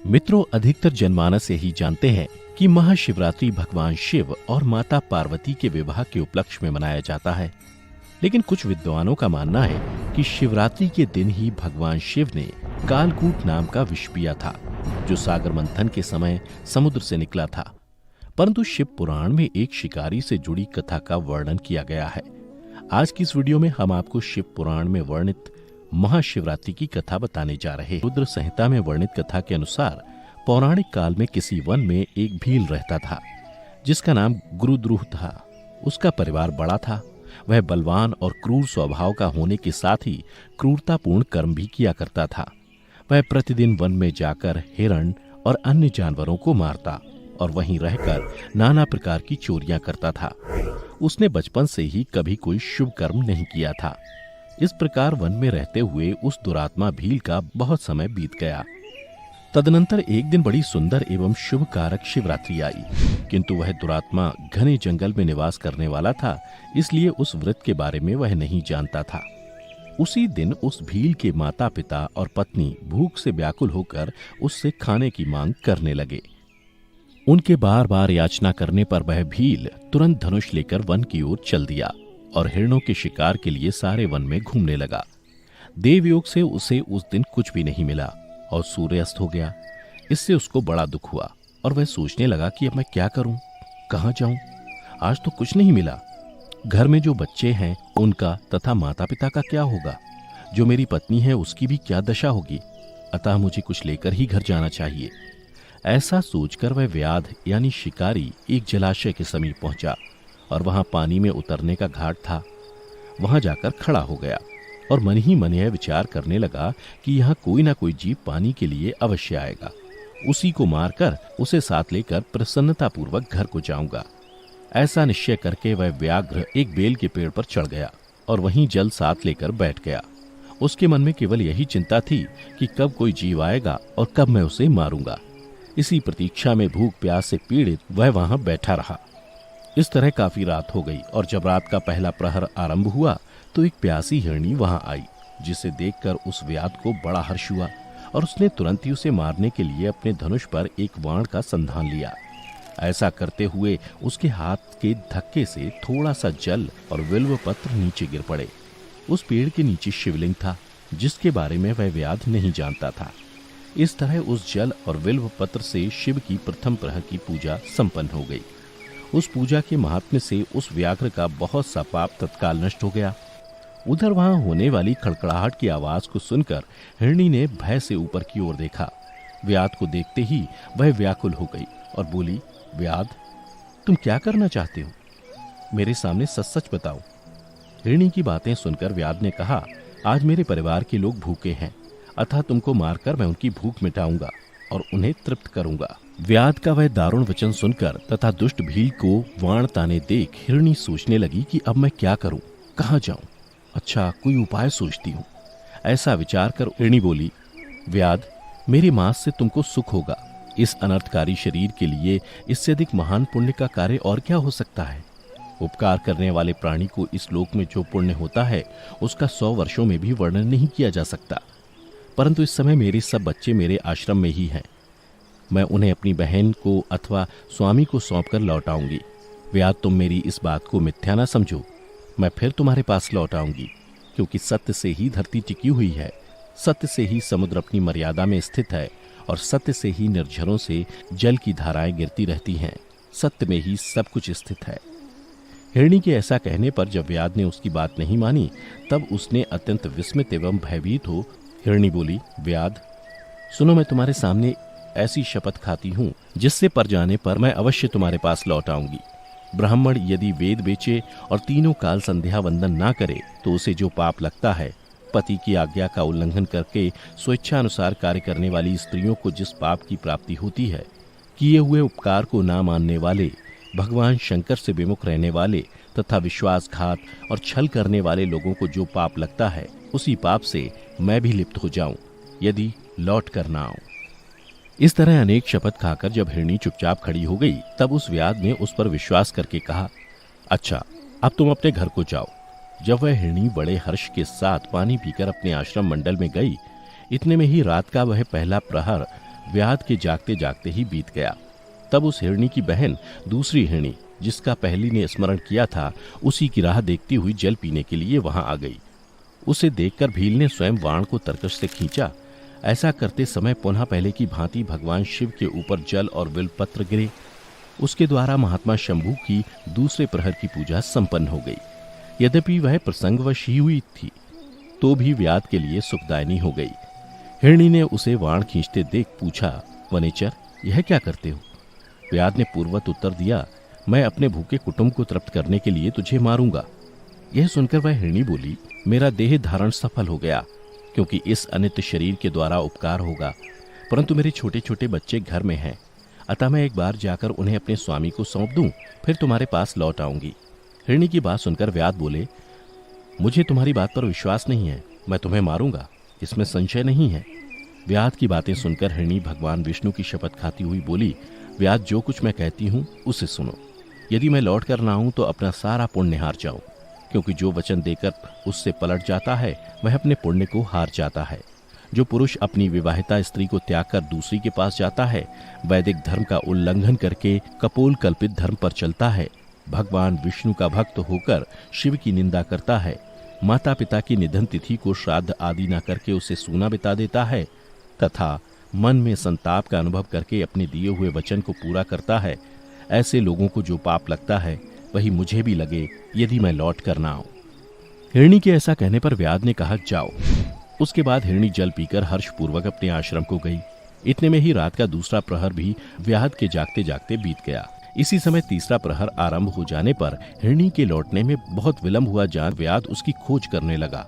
मित्रों, अधिकतर जनमानस यही जानते हैं कि महाशिवरात्रि भगवान शिव और माता पार्वती के विवाह के उपलक्ष्य में मनाया जाता है। लेकिन कुछ विद्वानों का मानना है कि शिवरात्रि के दिन ही भगवान शिव ने कालकूट नाम का विष पिया था, जो सागर मंथन के समय समुद्र से निकला था। परंतु शिव पुराण में एक शिकारी से जुड़ी कथा का वर्णन किया गया है। आज की इस वीडियो में हम आपको शिव पुराण में वर्णित महाशिवरात्रि की कथा बताने जा रहे हैं। रुद्र संहिता में वर्णित कथा के अनुसार पौराणिक काल में किसी वन में एक भील रहता था, जिसका नाम गुरुद्रुह था। उसका परिवार बड़ा था। वह बलवान और क्रूर स्वभाव का होने के साथ ही क्रूरतापूर्ण कर्म भी किया करता था। वह प्रतिदिन वन में जाकर हिरण और अन्य जानवरों को मारता और वहीं रहकर नाना प्रकार की चोरियां करता था। उसने बचपन से ही कभी कोई शुभ कर्म नहीं किया था। इस प्रकार वन में रहते हुए उस दुरात्मा भील का बहुत समय बीत गया। तदनंतर एक दिन बड़ी सुंदर एवं शुभ कारक शिवरात्रि आई, किंतु वह दुरात्मा घने जंगल में निवास करने वाला था, इसलिए उस व्रत के बारे में वह नहीं जानता था। उसी दिन उस भील के माता पिता और पत्नी भूख से व्याकुल होकर उससे खाने की मांग करने लगे। उनके बार बार याचना करने पर वह भील तुरंत धनुष लेकर वन की ओर चल दिया और हिरणों के शिकार के लिए सारे वन में घूमने लगा। देवयोग से उसे उस दिन कुछ भी नहीं मिला और सूर्यास्त हो गया। इससे उसको बड़ा दुख हुआ और वह सोचने लगा कि अब मैं क्या करूं, कहां जाऊं। आज तो कुछ नहीं मिला। घर में जो बच्चे हैं उनका तथा माता पिता का क्या होगा, जो मेरी पत्नी है उसकी भी क्या दशा होगी। अतः मुझे कुछ लेकर ही घर जाना चाहिए। ऐसा सोचकर वह व्याध यानी शिकारी एक जलाशय के समीप पहुंचा और वहां पानी में उतरने का घाट था। वहां जाकर खड़ा हो गया और मन ही मन यह विचार करने लगा कि यहाँ कोई ना कोई जीव पानी के लिए अवश्य आएगा। उसी को मारकर उसे साथ लेकर प्रसन्नतापूर्वक घर को जाऊंगा। ऐसा निश्चय करके वह व्याघ्र एक बेल के पेड़ पर चढ़ गया और वहीं जल साथ लेकर बैठ गया। उसके मन में केवल यही चिंता थी कि कब कोई जीव आएगा और कब मैं उसे मारूंगा। इसी प्रतीक्षा में भूख प्यास से पीड़ित वह वहां बैठा रहा। इस तरह काफी रात हो गई और जब रात का पहला प्रहर आरंभ हुआ तो एक प्यासी हिरनी वहां आई, जिसे देखकर उस व्याध को बड़ा हर्ष हुआ और उसने तुरंत ही उसे मारने के लिए अपने धनुष पर एक बाण का संधान लिया। ऐसा करते हुए उसके हाथ के धक्के से थोड़ा सा जल और बिल्व पत्र नीचे गिर पड़े। उस पेड़ के नीचे शिवलिंग था, जिसके बारे में वह व्याध नहीं जानता था। इस तरह उस जल और बिल्व पत्र से शिव की प्रथम प्रहर की पूजा संपन्न हो गई। उस पूजा के महात्म्य से उस व्याघ्र का बहुत सा पाप तत्काल नष्ट हो गया। उधर वहां होने वाली खड़खड़ाहट की आवाज को सुनकर हिरनी ने भय से ऊपर की ओर देखा। व्याध को देखते ही वह व्याकुल हो गई और बोली, व्याध, तुम क्या करना चाहते हो? मेरे सामने सच सच बताओ। हिरनी की बातें सुनकर व्याध ने कहा, आज मेरे परिवार के लोग भूखे हैं, अतः तुमको मारकर मैं उनकी भूख मिटाऊंगा और उन्हें तृप्त करूंगा। व्याध का वह दारुण वचन सुनकर तथा दुष्ट भील को वाण ताने देख हिरनी सोचने लगी कि अब मैं क्या करूं, कहां जाऊं। अच्छा, कोई उपाय सोचती हूं। ऐसा विचार कर हिरनी बोली, व्याध, मेरे मांस से तुमको सुख होगा। इस अनर्थकारी शरीर के लिए इससे अधिक महान पुण्य का कार्य और क्या हो सकता है। उपकार करने वाले प्राणी को इस लोक में जो पुण्य होता है उसका 100 वर्षों में भी वर्णन नहीं किया जा सकता। परंतु इस समय मेरे सब बच्चे मेरे आश्रम में ही हैं। मैं उन्हें अपनी बहन को अथवा स्वामी को सौंपकर लौटाऊंगी। व्याध, तुम मेरी इस बात को मिथ्या न समझो। मैं फिर तुम्हारे पास लौट आऊंगी, क्योंकि सत्य से ही धरती टिकी हुई है, सत्य से ही समुद्र अपनी मर्यादा में स्थित है और सत्य से ही निर्झरों से जल की धाराएं गिरती रहती हैं। सत्य में ही सब कुछ स्थित है। हिरणी के ऐसा कहने पर जब व्याध ने उसकी बात नहीं मानी, तब उसने अत्यंत विस्मित एवं भयभीत हो हिरणी बोली, व्याध, सुनो, मैं तुम्हारे सामने ऐसी शपथ खाती हूं जिससे पर जाने पर मैं अवश्य तुम्हारे पास लौट आऊंगी। ब्राह्मण यदि वेद बेचे और तीनों काल संध्या वंदन ना करे तो उसे जो पाप लगता है, पति की आज्ञा का उल्लंघन करके स्वेच्छा अनुसार कार्य करने वाली स्त्रियों को जिस पाप की प्राप्ति होती है, किए हुए उपकार को ना मानने वाले, भगवान शंकर से विमुख रहने वाले तथा विश्वासघात और छल करने वाले लोगों को जो पाप लगता है, उसी पाप से मैं भी लिप्त हो जाऊं यदि लौट कर ना आऊं। इस तरह अनेक शपथ खाकर जब हिरणी चुपचाप खड़ी हो गई, तब उस व्याध ने उस पर विश्वास करके कहा, अच्छा, अब तुम अपने घर को जाओ। जब वह हिरणी बड़े हर्ष के साथ पानी पीकर अपने आश्रम मंडल में गई, इतने में ही रात का वह पहला प्रहर व्याध के जागते जागते ही बीत गया। तब उस हिरणी की बहन दूसरी हिरणी, जिसका पहली ने स्मरण किया था, उसी की राह देखती हुई जल पीने के लिए वहां आ गई। उसे देखकर भील ने स्वयं बाण को तरकश से खींचा। ऐसा करते समय पुनः पहले की भांति भगवान शिव के ऊपर जल और बिल्वपत्र गिरे। उसके द्वारा महात्मा शंभू की दूसरे प्रहर की पूजा संपन्न हो गई। यद्यपि वह प्रसंगवश ही हुई थी, तो भी व्याध के लिए सुखदायिनी हो गई। हिरणी ने उसे बाण खींचते देख पूछा, वनेचर, यह क्या करते हो? व्याध ने पूर्ववत उत्तर दिया, मैं अपने भूखे कुटुंब को तृप्त करने के लिए तुझे मारूंगा। यह सुनकर वह हिरणी बोली, मेरा देह धारण सफल हो गया, क्योंकि इस अनित्य शरीर के द्वारा उपकार होगा, परंतु मेरे छोटे छोटे बच्चे घर में हैं, अतः मैं एक बार जाकर उन्हें अपने स्वामी को सौंप दूं, फिर तुम्हारे पास लौट आऊंगी। हिरणी की बात सुनकर व्याध बोले, मुझे तुम्हारी बात पर विश्वास नहीं है, मैं तुम्हें मारूंगा, इसमें संशय नहीं है। व्याध की बातें सुनकर हिरणी भगवान विष्णु की शपथ खाती हुई बोली, व्याध, जो कुछ मैं कहती हूं उसे सुनो। यदि मैं लौट कर ना आऊं तो अपना सारा पुण्य हार जाऊं, क्योंकि जो वचन देकर उससे पलट जाता है वह अपने पुण्य को हार जाता है। जो पुरुष अपनी विवाहिता स्त्री को त्याग कर दूसरी के पास जाता है, वैदिक धर्म का उल्लंघन करके कपोल कल्पित धर्म पर चलता है, भगवान विष्णु का भक्त होकर शिव की निंदा करता है, माता पिता की निधन तिथि को श्राद्ध आदि न करके उसे सूना बिता देता है, तथा मन में संताप का अनुभव करके अपने दिए हुए वचन को पूरा करता है, ऐसे लोगों को जो पाप लगता है वही मुझे भी लगे, यदि मैं लौट कर ना आऊं। हिरणी के ऐसा कहने पर व्याध ने कहा, जाओ। उसके बाद हिरणी जल पीकर हर्षपूर्वक अपने आश्रम को गई। इतने में ही रात का दूसरा प्रहर भी व्याध के जागते जागते बीत गया। इसी समय तीसरा प्रहर आरंभ हो जाने पर हिरणी के लौटने में बहुत विलंब हुआ जान व्याध उसकी खोज करने लगा।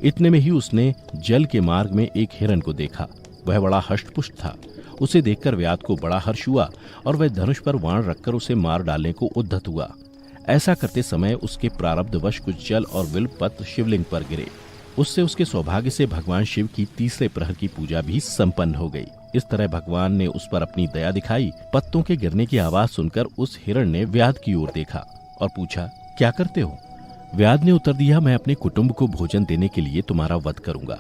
इतने में ही उसने जल के मार्ग में एक हिरण को देखा। वह बड़ा हष्टपुष्ट था। उसे देखकर व्याध को बड़ा हर्ष हुआ और वह धनुष पर बाण रखकर उसे मार डालने को उद्यत हुआ। ऐसा करते समय उसके प्रारब्धवश कुछ जल और बिल्वपत्र शिवलिंग पर गिरे। उससे उसके सौभाग्य से भगवान शिव की तीसरे प्रहर की पूजा भी संपन्न हो गई। इस तरह भगवान ने उस पर अपनी दया दिखाई। पत्तों के गिरने की आवाज सुनकर उस हिरण ने व्याध की ओर देखा और पूछा, क्या करते हो? व्याध ने उत्तर दिया, मैं अपने कुटुंब को भोजन देने के लिए तुम्हारा वध करूंगा।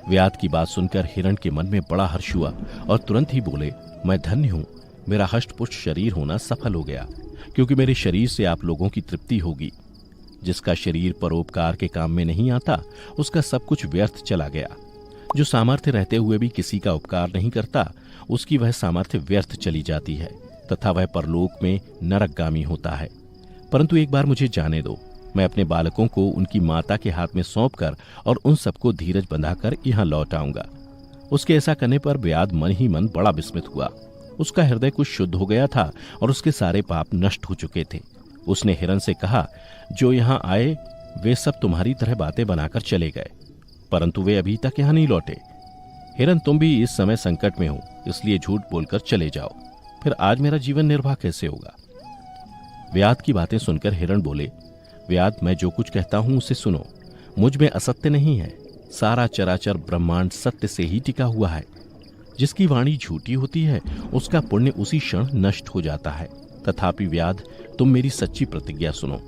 व्याध की बात सुनकर हिरण के मन में बड़ा हर्ष हुआ और तुरंत ही बोले, मैं धन्य हूं, मेरा हष्टपुष्ट शरीर होना सफल हो गया, क्योंकि मेरे शरीर से आप लोगों की तृप्ति होगी। जिसका शरीर परोपकार के काम में नहीं आता, उसका सब कुछ व्यर्थ चला गया। जो सामर्थ्य रहते हुए भी किसी का उपकार नहीं करता, उसकी वह सामर्थ्य व्यर्थ चली जाती है तथा वह परलोक में नरकगामी होता है। परंतु एक बार मुझे जाने दो, मैं अपने बालकों को उनकी माता के हाथ में सौंपकर और उन सबको धीरज बंधाकर यहाँ लौट आऊंगा। उसके ऐसा करने पर व्याध मन ही मन बड़ा विस्मित हुआ। उसका हृदय कुछ शुद्ध हो गया था और उसके सारे पाप नष्ट हो चुके थे। उसने हिरण से कहा, जो यहाँ आए वे सब तुम्हारी तरह बातें बनाकर चले गए, परंतु वे अभी तक यहाँ नहीं लौटे। हिरण, तुम भी इस समय संकट में हो, इसलिए झूठ बोलकर चले जाओ, फिर आज मेरा जीवन निर्वाह कैसे होगा? व्याध की बातें सुनकर हिरण बोले, व्याध, मैं जो कुछ कहता हूं उसे सुनो। मुझ में असत्य नहीं है। सारा चराचर ब्रह्मांड सत्य से ही टिका हुआ है। जिसकी वाणी झूठी होती है उसका पुण्य उसी क्षण नष्ट हो जाता है। तथापि व्याध, तुम मेरी सच्ची प्रतिज्ञा सुनो।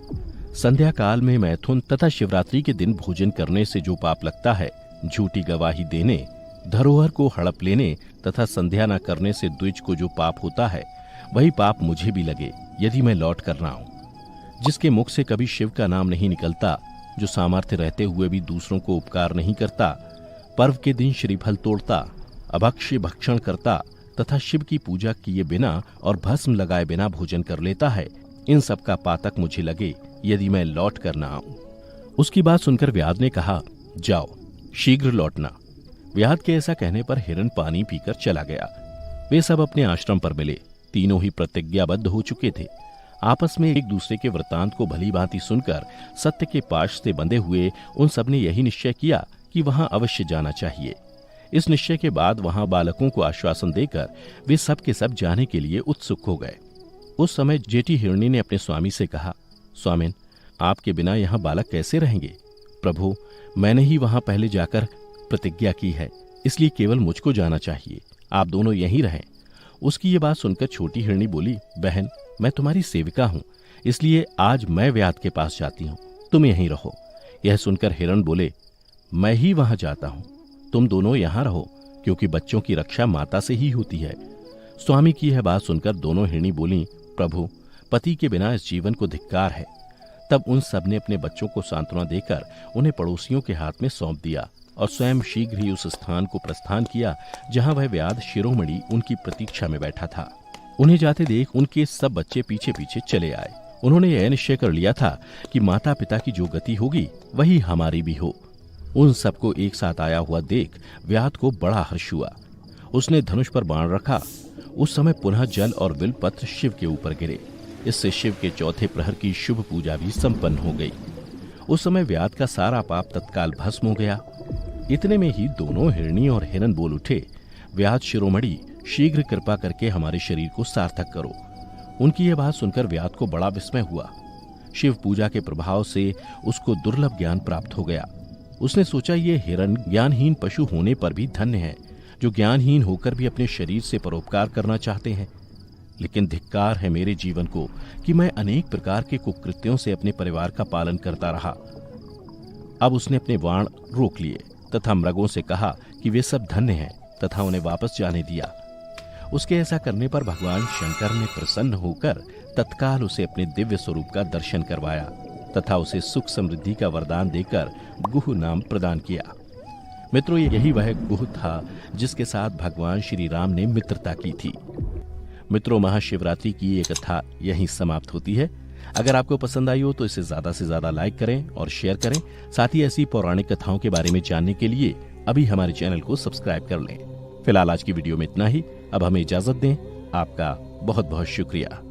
संध्या काल में मैथुन तथा शिवरात्रि के दिन भोजन करने से जो पाप लगता है, झूठी गवाही देने, धरोहर को हड़प लेने तथा संध्या न करने से द्विज को जो पाप होता है, वही पाप मुझे भी लगे, यदि मैं लौट कर ना आऊं। जिसके मुख से कभी शिव का नाम नहीं निकलता, जो सामर्थ्य रहते हुए भी दूसरों को उपकार नहीं करता, पर्व के दिन श्रीफल तोड़ता, अभक्ष्य भक्षण करता तथा शिव की पूजा किए बिना और भस्म लगाए बिना भोजन कर लेता है, इन सब का पातक मुझे लगे, यदि मैं लौट कर ना आऊं। उसकी बात सुनकर व्याध ने कहा, जाओ, शीघ्र लौटना। व्याध के ऐसा कहने पर हिरण पानी पीकर चला गया। वे सब अपने आश्रम पर मिले। तीनों ही प्रतिज्ञाबद्ध हो चुके थे। आपस में एक दूसरे के वृतांत को भली भांति सुनकर सत्य के पाश से बंधे हुए उन सब ने यही निश्चय किया कि वहां अवश्य जाना चाहिए। इस निश्चय के बाद वहां बालकों को आश्वासन देकर वे सब के सब जाने के लिए उत्सुक हो गए। उस समय जेठी हिरणी ने अपने स्वामी से कहा, स्वामिन, आपके बिना यहाँ बालक कैसे रहेंगे? प्रभु, मैंने ही वहां पहले जाकर प्रतिज्ञा की है, इसलिए केवल मुझको जाना चाहिए, आप दोनों यहीं रहें। उसकी ये बात सुनकर छोटी हिरणी बोली, बहन, मैं तुम्हारी सेविका हूं, इसलिए आज मैं व्याध के पास जाती हूं, तुम यहीं रहो। यह सुनकर हिरण बोले, मैं ही वहां जाता हूं, तुम दोनों यहां रहो, क्योंकि बच्चों की रक्षा माता से ही होती है। स्वामी की यह बात सुनकर दोनों हिरणी बोली, प्रभु, पति के बिना इस जीवन को धिक्कार है। तब उन सब ने अपने बच्चों को सांत्वना देकर उन्हें पड़ोसियों के हाथ में सौंप दिया और स्वयं शीघ्र ही उस स्थान को प्रस्थान किया जहां वह व्याध शिरोमणि उनकी प्रतीक्षा में बैठा था। उन्हें जाते देख उनके सब बच्चे पीछे पीछे चले आए। उन्होंने यह निश्चय कर लिया था कि माता पिता की जो गति होगी वही हमारी भी हो। उन सबको एक साथ आया हुआ देख व्याध को बड़ा हर्ष हुआ। उसने धनुष पर बाण रखा। उस समय पुनः जल और बिलपत्र शिव के ऊपर गिरे। इससे शिव के चौथे प्रहर की शुभ पूजा भी संपन्न हो गई। उस समय व्याध का सारा पाप तत्काल भस्म हो गया। इतने में ही दोनों हिरणी और हिरन बोल उठे, व्याध शिरोमणि, शीघ्र कृपा करके हमारे शरीर को सार्थक करो। उनकी यह बात सुनकर व्याध को बड़ा विस्मय हुआ। शिव पूजा के प्रभाव से उसको दुर्लभ ज्ञान प्राप्त हो गया। उसने सोचा, ये हिरन ज्ञानहीन पशु होने पर भी धन्य है, जो ज्ञानहीन होकर भी अपने शरीर से परोपकार करना चाहते हैं। लेकिन धिक्कार है मेरे जीवन को कि मैं अनेक प्रकार के कुकृत्यों से अपने परिवार का पालन करता रहा। अब उसने अपने बाण रोक लिए तथा मृगों से कहा कि वे सब धन्य हैं तथा उन्हें वापस जाने दिया। उसके ऐसा करने पर भगवान शंकर ने प्रसन्न होकर तत्काल उसे अपने दिव्य स्वरूप का दर्शन करवाया तथा उसे सुख समृद्धि का वरदान देकर गुह नाम प्रदान किया। मित्रों, यही वह गुह था जिसके साथ भगवान श्री राम ने मित्रता की थी। मित्रों, महाशिवरात्रि की ये कथा यहीं समाप्त होती है। अगर आपको पसंद आई हो तो इसे ज्यादा से ज्यादा लाइक करें और शेयर करें। साथ ही ऐसी पौराणिक कथाओं के बारे में जानने के लिए अभी हमारे चैनल को सब्सक्राइब कर लें। फिलहाल आज की वीडियो में इतना ही। अब हमें इजाजत दें। आपका बहुत बहुत शुक्रिया।